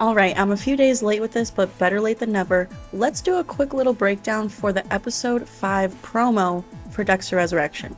Alright, I'm a few days late with this, but better late than never. Let's do a quick little breakdown for the episode 5 promo for Dexter Resurrection.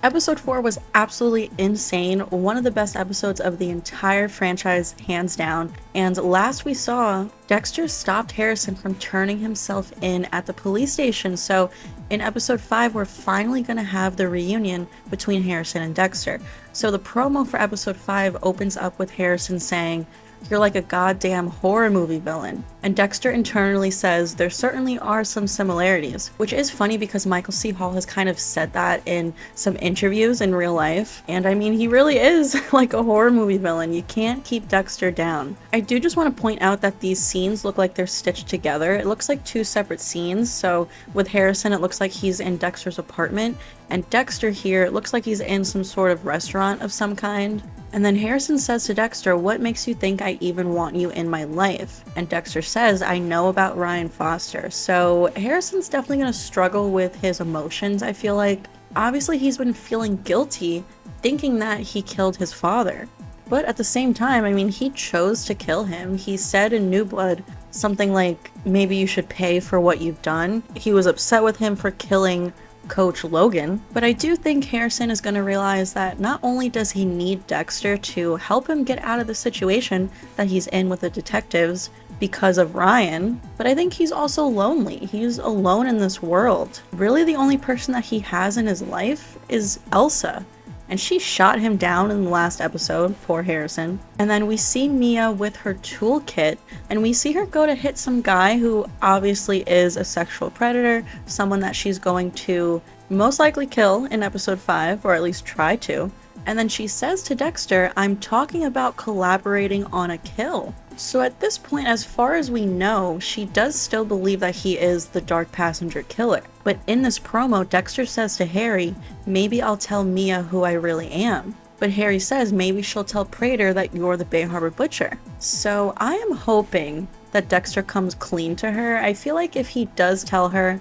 Episode 4 was absolutely insane, one of the best episodes of the entire franchise, hands down. And last we saw, Dexter stopped Harrison from turning himself in at the police station, so in episode 5 we're finally going to have the reunion between Harrison and Dexter. So the promo for episode 5 opens up with Harrison saying, "You're like a goddamn horror movie villain." And Dexter internally says there certainly are some similarities, which is funny because Michael C. Hall has kind of said that in some interviews in real life. And I mean, he really is like a horror movie villain. You can't keep Dexter down. I do just want to point out that these scenes look like they're stitched together. It looks like two separate scenes. So with Harrison, it looks like he's in Dexter's apartment, and Dexter here, it looks like he's in some sort of restaurant of some kind. And then Harrison says to Dexter, "What makes you think I even want you in my life?" And Dexter says, "I know about Ryan Foster." So Harrison's definitely going to struggle with his emotions, I feel like. Obviously he's been feeling guilty, thinking that he killed his father. But at the same time, I mean, he chose to kill him. He said in New Blood something like, "Maybe you should pay for what you've done." He was upset with him for killing Coach Logan, but I do think Harrison is going to realize that not only does he need Dexter to help him get out of the situation that he's in with the detectives because of Ryan, but I think he's also lonely. He's alone in this world. Really, the only person that he has in his life is Elsa. And she shot him down in the last episode, poor Harrison. And then we see Mia with her toolkit, and we see her go to hit some guy who obviously is a sexual predator, someone that she's going to most likely kill in episode 5, or at least try to. And then she says to Dexter, "I'm talking about collaborating on a kill." So at this point, as far as we know, she does still believe that he is the Dark Passenger killer. But in this promo, Dexter says to Harry, "Maybe I'll tell Mia who I really am." But Harry says maybe she'll tell Prater that you're the Bay Harbor Butcher. So I am hoping that Dexter comes clean to her. I feel like if he does tell her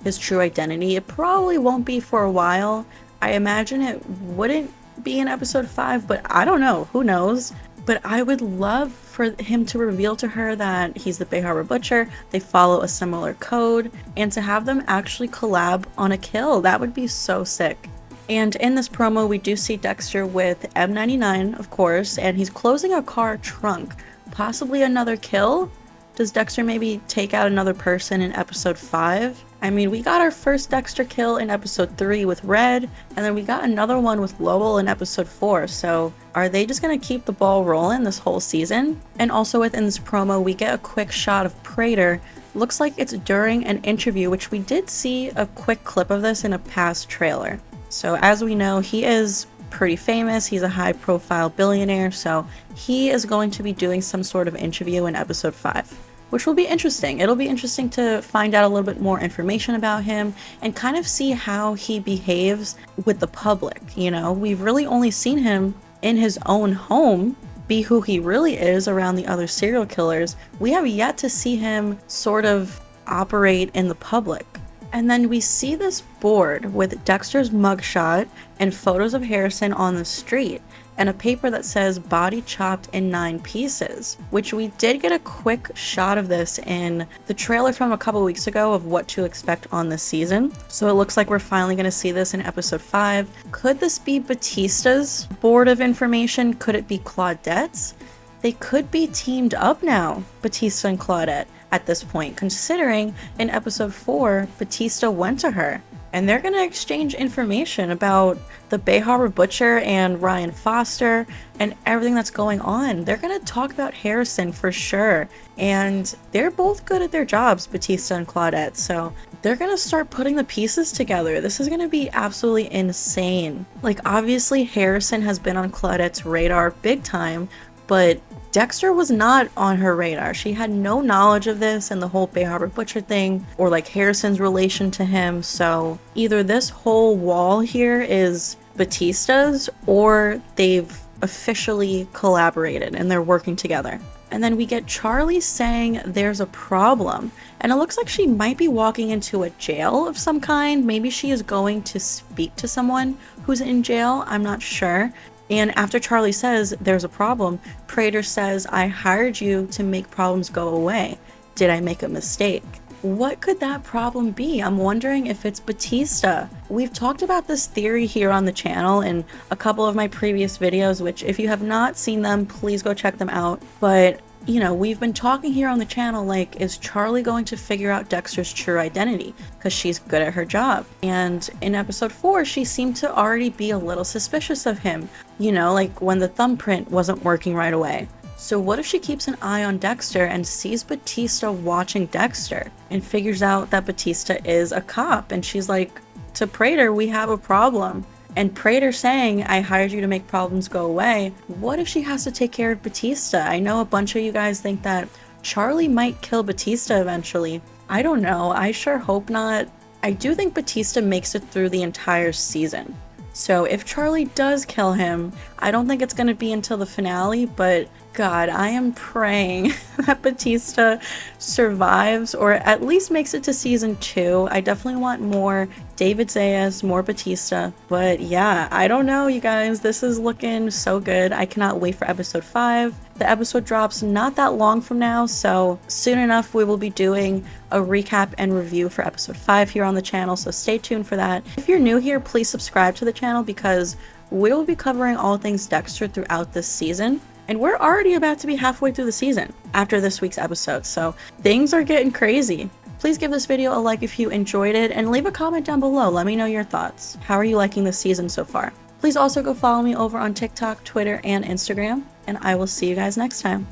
his true identity, it probably won't be for a while. I imagine it wouldn't be in episode 5, but I don't know, who knows. But I would love for him to reveal to her that he's the Bay Harbor Butcher, they follow a similar code, and to have them actually collab on a kill. That would be so sick. And in this promo, we do see Dexter with M99, of course, and he's closing a car trunk. Possibly another kill? Does Dexter maybe take out another person in episode 5? I mean, we got our first Dexter kill in episode 3 with Red, and then we got another one with Lowell in episode 4, so are they just gonna keep the ball rolling this whole season? And also within this promo, we get a quick shot of Prater. Looks like it's during an interview, which we did see a quick clip of this in a past trailer. So as we know, he is pretty famous, he's a high-profile billionaire, so he is going to be doing some sort of interview in episode 5. Which will be interesting. It'll be interesting to find out a little bit more information about him and kind of see how he behaves with the public. You know, we've really only seen him in his own home be who he really is around the other serial killers. We have yet to see him sort of operate in the public. And then we see this board with Dexter's mugshot and photos of Harrison on the street, and a paper that says "body chopped in 9 pieces," which we did get a quick shot of this in the trailer from a couple weeks ago of what to expect on this season. So it looks like we're finally going to see this in episode 5. Could this be Batista's board of information? Could it be Claudette's? They could be teamed up now, Batista and Claudette, at this point, considering in episode 4, Batista went to her. And they're going to exchange information about the Bay Harbor Butcher and Ryan Foster and everything that's going on. They're going to talk about Harrison for sure. And they're both good at their jobs, Batista and Claudette. So they're going to start putting the pieces together. This is going to be absolutely insane. Like, obviously, Harrison has been on Claudette's radar big time, but Dexter was not on her radar. She had no knowledge of this and the whole Bay Harbor Butcher thing, or like Harrison's relation to him. So either this whole wall here is Batista's, or they've officially collaborated and they're working together. And then we get Charlie saying there's a problem, and it looks like she might be walking into a jail of some kind. Maybe she is going to speak to someone who's in jail, I'm not sure. And after Charlie says there's a problem, Prater says, I hired you to make problems go away. Did I make a mistake? What could that problem be? I'm wondering if it's Batista. We've talked about this theory here on the channel in a couple of my previous videos, which if you have not seen them, please go check them out. But, you know, we've been talking here on the channel like, is Charlie going to figure out Dexter's true identity? Because she's good at her job. And in episode 4, she seemed to already be a little suspicious of him. You know, like when the thumbprint wasn't working right away. So what if she keeps an eye on Dexter and sees Batista watching Dexter and figures out that Batista is a cop, and she's like, to Prater, we have a problem. And Prater saying, I hired you to make problems go away. What if she has to take care of Batista? I know a bunch of you guys think that Charlie might kill Batista eventually. I don't know. I sure hope not. I do think Batista makes it through the entire season. So if Charlie does kill him, I don't think it's going to be until the finale, but God, I am praying that Batista survives or at least makes it to season 2. I definitely want more David Zayas, more Batista. But yeah, I don't know, you guys. This is looking so good. I cannot wait for episode 5. The episode drops not that long from now, so soon enough we will be doing a recap and review for episode 5 here on the channel, so stay tuned for that. If you're new here, please subscribe to the channel because we will be covering all things Dexter throughout this season. And we're already about to be halfway through the season after this week's episode, so things are getting crazy. Please give this video a like if you enjoyed it, and leave a comment down below. Let me know your thoughts. How are you liking this season so far? Please also go follow me over on TikTok, Twitter, and Instagram, and I will see you guys next time.